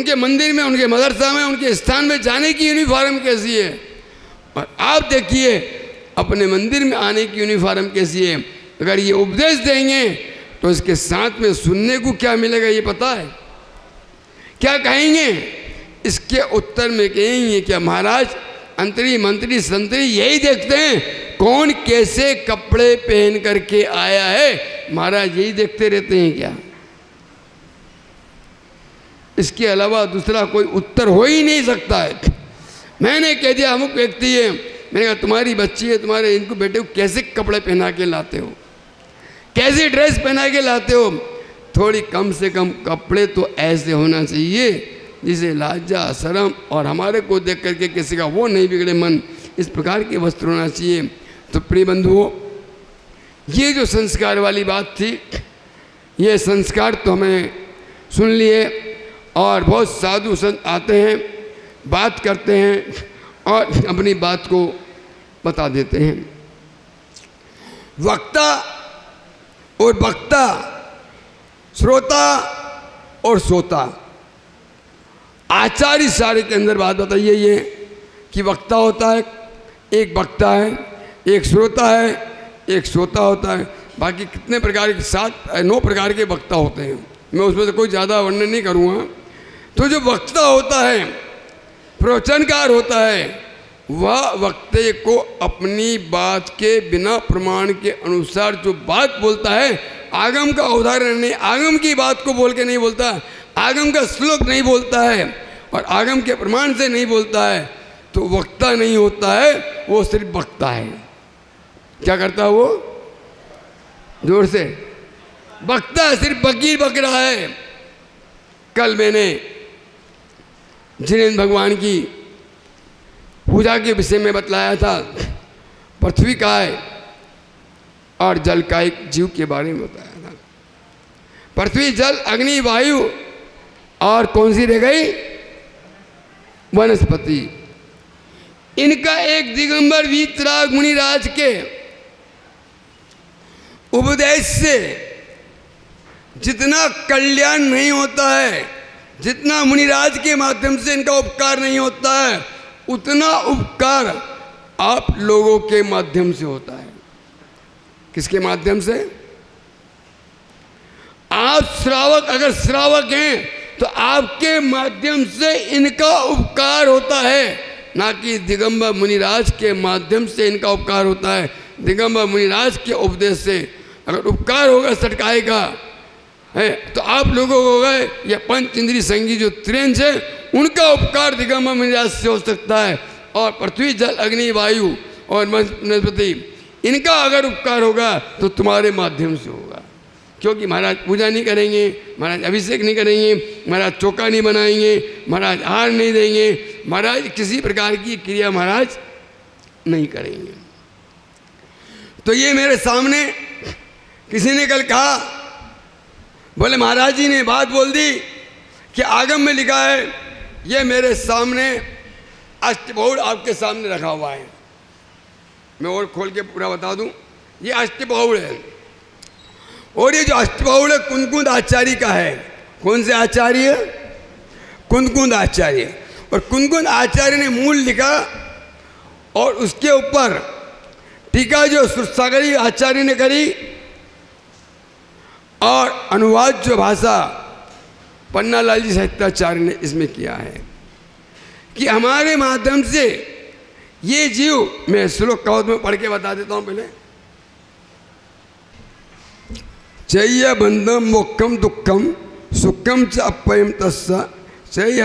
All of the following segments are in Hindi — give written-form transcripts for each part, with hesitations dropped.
उनके मंदिर में, उनके मदरसा में, उनके स्थान में जाने की यूनिफॉर्म कैसी है, और आप देखिए अपने मंदिर में आने की यूनिफॉर्म कैसी है। अगर ये उपदेश देंगे तो इसके साथ में सुनने को क्या मिलेगा ये पता है? क्या कहेंगे? इसके उत्तर में कहेंगे क्या महाराज अंतरी मंत्री संतरी यही देखते हैं कौन कैसे कपड़े पहन करके आया है, महाराज यही देखते रहते हैं क्या? इसके अलावा दूसरा कोई उत्तर हो ही नहीं सकता है। मैंने कह दिया अमुक व्यक्ति है, मैंने कहा तुम्हारी बच्ची है, तुम्हारे इनको बेटे को कैसे कपड़े पहना के लाते हो, कैसे ड्रेस पहना के लाते हो? थोड़ी कम से कम कपड़े तो ऐसे होना चाहिए जिसे लाजा शर्म और हमारे को देख करके किसी का वो नहीं बिगड़े मन, इस प्रकार के वस्त्र होना चाहिए। तो प्रिय बंधुओं, ये जो संस्कार वाली बात थी, ये संस्कार तो हमें सुन लिए, और बहुत साधु संत आते हैं, बात करते हैं और अपनी बात को बता देते हैं। वक्ता और वक्ता, श्रोता और श्रोता, आचार्य सारे के अंदर बात बताइए ये कि वक्ता होता है, एक वक्ता है, एक श्रोता है, एक श्रोता होता है। बाकी कितने प्रकार के 7-9 प्रकार के वक्ता होते हैं, मैं उसमें से कोई ज़्यादा वर्णन नहीं करूँगा। तो जो वक्ता होता है, प्रवचनकार होता है, वह वक्ते को अपनी बात के बिना प्रमाण के अनुसार जो बात बोलता है, आगम का उदाहरण नहीं, आगम की बात को बोल के नहीं बोलता, आगम का श्लोक नहीं बोलता है और आगम के प्रमाण से नहीं बोलता है, तो वक्ता नहीं होता है, वो सिर्फ वक्ता है। क्या करता है वो? जोर से, वक्ता सिर्फ वकील बक रहा है। कल मैंने जिनेंद्र भगवान की पूजा के विषय में बतलाया था, पृथ्वी का है और जल का एक जीव के बारे में बताया था। पृथ्वी, जल, अग्नि, वायु और कौन सी रह गई? वनस्पति। इनका एक दिगंबर वीतराग मुनिराज के उपदेश से जितना कल्याण नहीं होता है, जितना मुनिराज के माध्यम से इनका उपकार नहीं होता है, उतना उपकार आप लोगों के माध्यम से होता है। किसके माध्यम से? आप श्रावक, अगर श्रावक हैं तो आपके माध्यम से इनका उपकार होता है, ना कि दिगंबर मुनिराज के माध्यम से इनका उपकार होता है। दिगंबर मुनिराज के उपदेश से अगर उपकार होगा सटकाए का है तो आप लोगों को होगा, या पंच इंद्रिय संगी जो त्रिंश है उनका उपकार दिगंबर मुनिराज से हो सकता है। और पृथ्वी, जल, अग्नि, वायु और वनस्पति, इनका अगर उपकार होगा तो तुम्हारे माध्यम से होगा, क्योंकि महाराज पूजा नहीं करेंगे, महाराज अभिषेक नहीं करेंगे, महाराज चौका नहीं बनाएंगे, महाराज हार नहीं देंगे, महाराज किसी प्रकार की क्रिया महाराज नहीं करेंगे। तो ये मेरे सामने किसी ने कल कहा, बोले महाराज जी ने बात बोल दी कि आगम में लिखा है, ये मेरे सामने अष्टबाहुड़ आपके सामने रखा हुआ है। मैं और खोल के पूरा बता दूं, ये अष्टबाहुड़ है, और ये जो अष्टबाहुड़ है कुंदकुंद आचार्य का है। कौन से आचार्य? कुंदकुंद आचार्य। और कुंदकुंद आचार्य ने मूल लिखा और उसके ऊपर टीका जो सुरसागरी आचार्य ने करी, और अनुवाद जो भाषा पन्नालाल जी साहित्याचार्य ने इसमें किया है कि हमारे माध्यम से ये जीव, मैं श्लोक कवच में पढ़ के बता देता हूं पहले। चैय बंधम मोक्षम दुखम सुखम च अपयम तस्सा चैय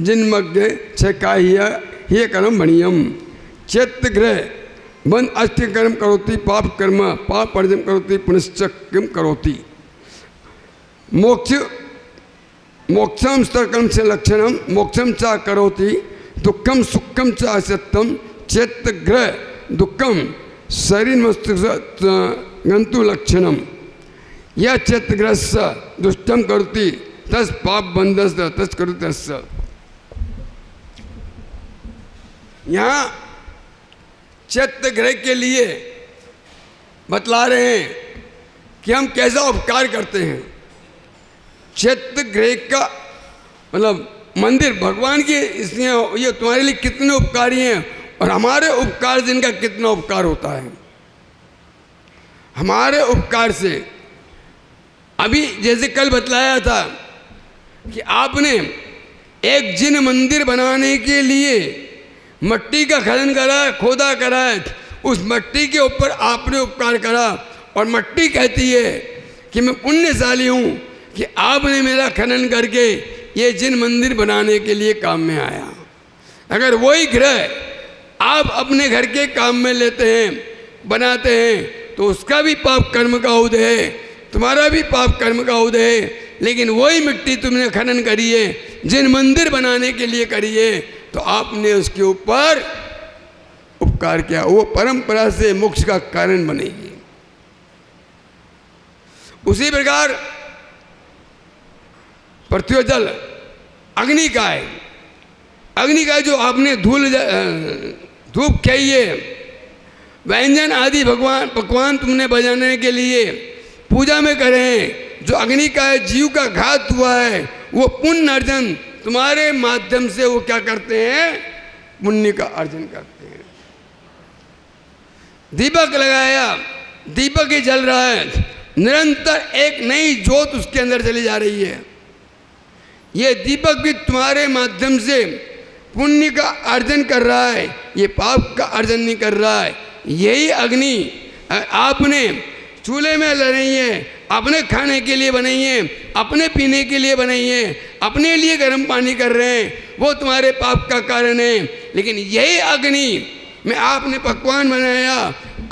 जिन्मग्गे छकाह्य कर्म बणियम चैत्यग्रह बंध अष्टकर्म करोति पाप कर्म पाप अर्जन करोति पुनश्च किम करोति मोक्ष मोक्षम कर्म से लक्षणम मोक्षम च करोति दुखम सुखम च असत्यम चैत्यग्रह दुखम शरीर मस्तिष्क गंतु लक्षणम यह चैत्यग्रस्त दुष्टम करोति तस् पाप बंधस तस् करोति तस्। यहाँ चैत्यग्रह के लिए बतला रहे हैं कि हम कैसा उपकार करते हैं। चैत्य गृह का मतलब मंदिर भगवान की, इसलिए ये तुम्हारे लिए कितने उपकारी हैं और हमारे उपकार से इनका कितना उपकार होता है। हमारे उपकार से अभी जैसे कल बतलाया था कि आपने एक जिन मंदिर बनाने के लिए मट्टी का खनन करा, खोदा करा है, उस मट्टी के ऊपर आपने उपकार करा और मट्टी कहती है कि मैं पुण्यशाली हूँ कि आपने मेरा खनन करके ये जिन मंदिर बनाने के लिए काम में आया। अगर वही ग्रह आप अपने घर के काम में लेते हैं, बनाते हैं, तो उसका भी पाप कर्म का उदय है, तुम्हारा भी पाप कर्म का उदय है। लेकिन वही मिट्टी तुमने खनन करी है, जिन मंदिर बनाने के लिए करी है, तो आपने उसके ऊपर उपकार किया, वो परंपरा से मोक्ष का कारण बनेगी। उसी प्रकार पृथ्वी जल अग्नि का है, अग्नि का जो आपने धूप खाई है, व्यंजन आदि भगवान पकवान तुमने बजाने के लिए पूजा में करे हैं, जो अग्नि का है, जीव का घात हुआ है, वो पुण्य अर्जन तुम्हारे माध्यम से वो क्या करते हैं, पुण्य का अर्जन करते हैं। दीपक लगाया, दीपक ही जल रहा है, निरंतर एक नई ज्योत उसके अंदर चली जा रही है। ये दीपक भी तुम्हारे माध्यम से पुण्य का अर्जन कर रहा है, ये पाप का अर्जन नहीं कर रहा है। यही अग्नि आपने चूल्हे में रही है, अपने खाने के लिए बनाई है, अपने पीने के लिए बनाई है, अपने लिए गर्म पानी कर रहे हैं, वो तुम्हारे पाप का कारण है। लेकिन यही अग्नि में आपने पकवान बनाया,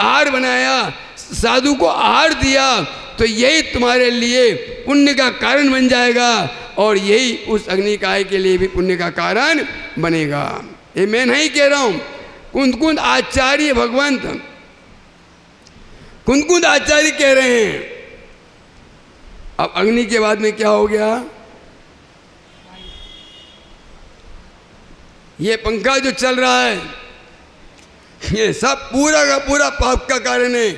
आहार बनाया, साधु को आहार दिया, तो यही तुम्हारे लिए पुण्य का कारण बन जाएगा और यही उस अग्निकाय के लिए भी पुण्य का कारण बनेगा। ये मैं नहीं कह रहा हूँ, कुंद आचार्य भगवंत कुंद आचार्य कह रहे हैं। अब अग्नि के बाद में क्या हो गया, ये पंखा जो चल रहा है, ये सब पूरा का पूरा पाप का कारण है,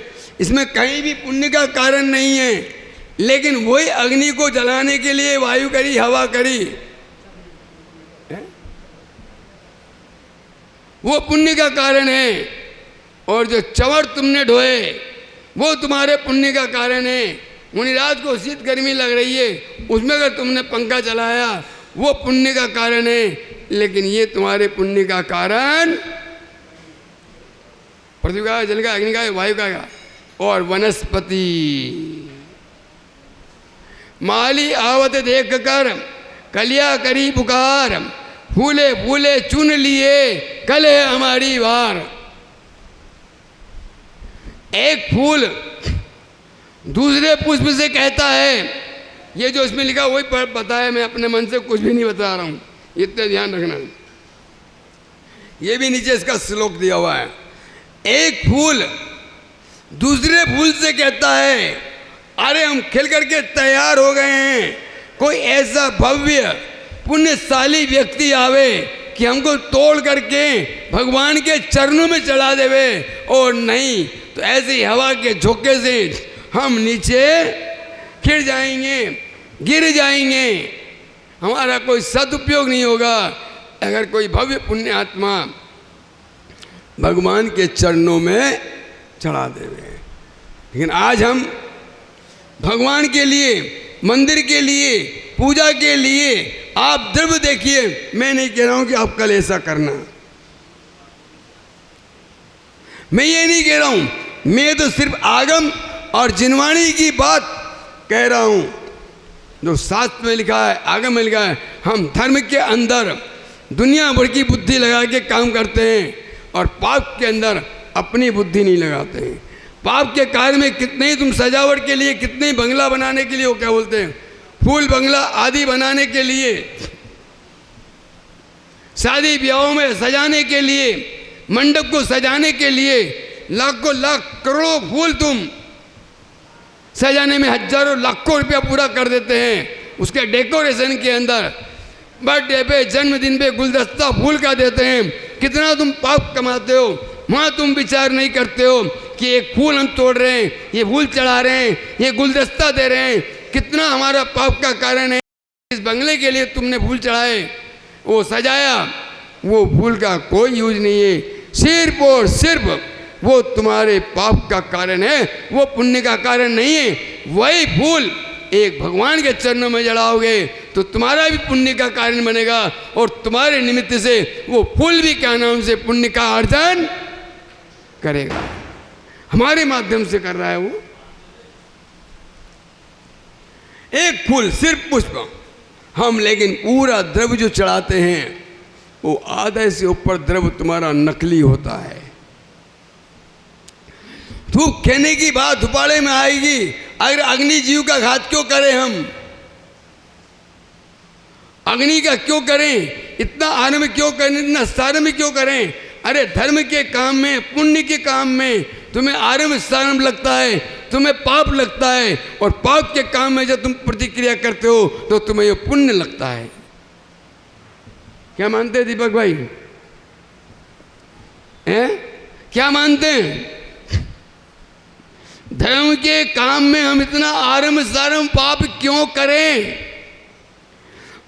इसमें कहीं भी पुण्य का कारण नहीं है। लेकिन वही अग्नि को जलाने के लिए वायु करी, हवा करी, वो पुण्य का कारण है। और जो चंवर तुमने ढोए वो तुम्हारे पुण्य का कारण है। मुनिराज को शीत गर्मी लग रही है, उसमें अगर तुमने पंखा चलाया वो पुण्य का कारण है, लेकिन ये तुम्हारे पुण्य का कारण पृथ्वी का, जल का, अग्नि का, वायु का और वनस्पति। माली आवत देख कर कलिया करी पुकार, फूले फूले चुन लिए कल है हमारी वार। एक फूल दूसरे पुष्प से कहता है, ये जो इसमें लिखा वही पता है, मैं अपने मन से कुछ भी नहीं बता रहा हूँ, इतना ध्यान रखना। ये भी नीचे इसका श्लोक दिया हुआ है। एक फूल दूसरे फूल से कहता है, अरे हम खिल करके तैयार हो गए हैं, कोई ऐसा भव्य पुण्यशाली व्यक्ति आवे कि हमको तोड़ करके भगवान के चरणों में चढ़ा देवे, और नहीं तो ऐसी हवा के झोंके से हम नीचे गिर जाएंगे, गिर जाएंगे, हमारा कोई सदुपयोग नहीं होगा अगर कोई भव्य पुण्य आत्मा भगवान के चरणों में चढ़ा देवे। लेकिन आज हम भगवान के लिए, मंदिर के लिए, पूजा के लिए आप द्रव्य देखिए। मैं नहीं कह रहा हूं कि आप कल ऐसा करना, मैं ये नहीं कह रहा हूं, मैं तो सिर्फ आगम और जिनवाणी की बात कह रहा हूं जो शास्त्र में लिखा है, आगम में लिखा है। हम धर्म के अंदर दुनिया भर की बुद्धि लगा के काम करते हैं और पाप के अंदर अपनी बुद्धि नहीं लगाते हैं। पाप के कार्य में कितने ही तुम सजावट के लिए, कितने ही बंगला बनाने के लिए, वो क्या बोलते हैं, फूल बंगला आदि बनाने के लिए, शादी ब्याहों में सजाने के लिए, मंडप को सजाने के लिए लाखों लाख करोड़ों फूल तुम सजाने में हजारों लाखों रुपया पूरा कर देते हैं उसके डेकोरेशन के अंदर। बर्थडे पे, जन्मदिन पे गुलदस्ता फूल का देते हैं। कितना तुम पाप कमाते हो, वहाँ तुम विचार नहीं करते हो कि एक फूल हम तोड़ रहे हैं, ये फूल चढ़ा रहे हैं, ये गुलदस्ता दे रहे हैं, कितना हमारा पाप का कारण है। इस बंगले के लिए तुमने फूल चढ़ाए, वो सजाया, वो फूल का कोई यूज नहीं है, सिर्फ और सिर्फ वो तुम्हारे पाप का कारण है, वो पुण्य का कारण नहीं है। वही फूल एक भगवान के चरणों में जलाओगे तो तुम्हारा भी पुण्य का कारण बनेगा, और तुम्हारे निमित्त से वो फूल भी क्या नाम से पुण्य का अर्जन करेगा। हमारे माध्यम से कर रहा है वो। एक फूल सिर्फ पुष्प हम, लेकिन पूरा द्रव्य जो चढ़ाते हैं वो आधे से ऊपर द्रव्य तुम्हारा नकली होता है। धूप खेने की बात धुपाड़े में आएगी। अगर अग्नि जीव का घात क्यों करें हम, अग्नि का क्यों करें, इतना आनंद क्यों करें, इतना सारम क्यों करें। अरे धर्म के काम में, पुण्य के काम में तुम्हें आरंभ सारंभ लगता है, तुम्हें पाप लगता है, और पाप के काम में जब तुम प्रतिक्रिया करते हो तो तुम्हें ये पुण्य लगता है। क्या मानते हैं दीपक भाई, हैं? क्या मानते हैं? धर्म के काम में हम इतना आरंभ सारंभ पाप क्यों करें?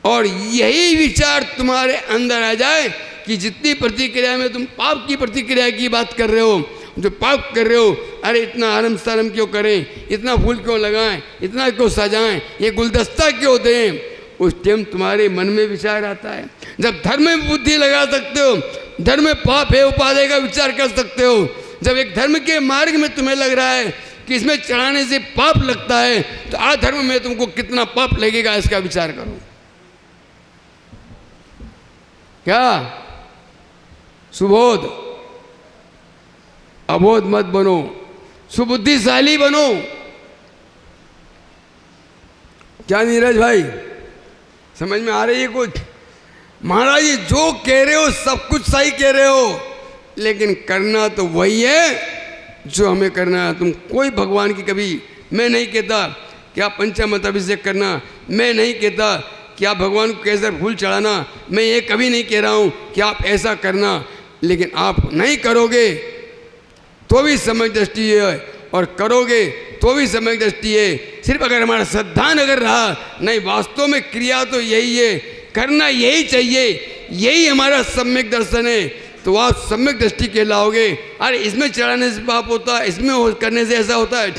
और यही विचार तुम्हारे अंदर आ जाए कि जितनी प्रतिक्रिया में तुम पाप की प्रतिक्रिया की बात कर रहे हो, जो पाप कर रहे हो, अरे इतना आरंभ सारंभ क्यों करें, इतना फूल क्यों लगाएं, इतना क्यों सजाएं, ये गुलदस्ता क्यों दें, उस टाइम तुम्हारे मन में विचार आता है। जब धर्म में बुद्धि लगा सकते हो, धर्म में पाप है उपादेय का विचार कर सकते हो। जब एक धर्म के मार्ग में तुम्हें लग रहा है कि इसमें चढ़ाने से पाप लगता है, तो अधर्म में तुमको कितना पाप लगेगा इसका विचार करो। क्या सुबोध, अबोध मत बनो, सुबुद्धिशाली बनो। क्या नीरज भाई, समझ में आ रही है कुछ? महाराज जी जो कह रहे हो सब कुछ सही कह रहे हो, लेकिन करना तो वही है जो हमें करना है। तुम कोई भगवान की, कभी मैं नहीं कहता कि आप पंचामृत अभिषेक करना, मैं नहीं कहता कि आप भगवान को केसर फूल चढ़ाना, मैं ये कभी नहीं कह रहा हूँ कि आप ऐसा करना, लेकिन आप नहीं करोगे तो भी सम्यक दृष्टि है, और करोगे तो भी सम्यक दृष्टि है। सिर्फ अगर हमारा श्रद्धान अगर रहा, नहीं वास्तव में क्रिया तो यही है, करना यही चाहिए, यही हमारा सम्यक दर्शन है, तो आप सम्यक दृष्टि कहलाओगे। अरे इसमें चढ़ाने से पाप होता है, इसमें करने से ऐसा होता है।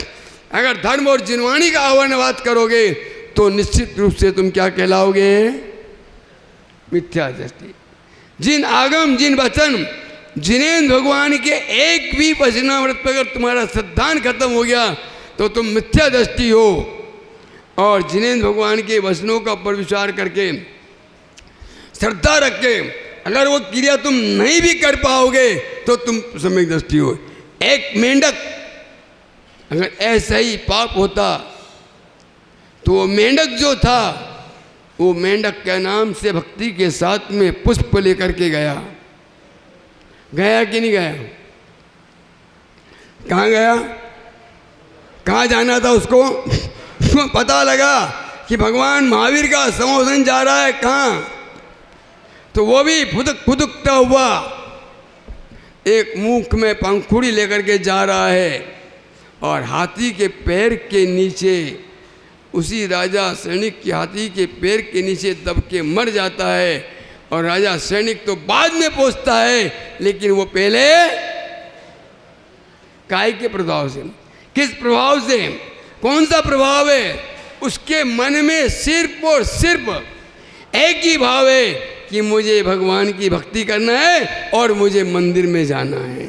अगर धर्म और जिनवाणी का आह्वानवाद करोगे तो निश्चित रूप से तुम क्या कहलाओगे? मिथ्या दृष्टि। जिन आगम, जिन वचन, जिनेन्द्र भगवान के एक भी वचनामृत पर अगर तुम्हारा श्रद्धान खत्म हो गया तो तुम मिथ्या दृष्टि हो। और जिनेन्द्र भगवान के वचनों का पर विचार करके, श्रद्धा रख के अगर वो क्रिया तुम नहीं भी कर पाओगे तो तुम सम्यक दृष्टि हो। एक मेंढक अगर ऐसा ही पाप होता तो वो मेंढक जो था, वो मेंढक के नाम से भक्ति के साथ में पुष्प लेकर के गया कि नहीं गया? कहाँ गया? कहाँ जाना था उसको? पता लगा कि भगवान महावीर का संबोधन जा रहा है, कहाँ? तो वो भी फुदकता हुआ एक मुख में पंखुड़ी लेकर के जा रहा है, और हाथी के पैर के नीचे, उसी राजा सैनिक के हाथी के पैर के नीचे दब के मर जाता है। और राजा सैनिक तो बाद में पहुंचता है, लेकिन वो पहले काय के प्रभाव से, किस प्रभाव से, कौन सा प्रभाव है? उसके मन में सिर्फ और सिर्फ एक ही भाव है कि मुझे भगवान की भक्ति करना है और मुझे मंदिर में जाना है।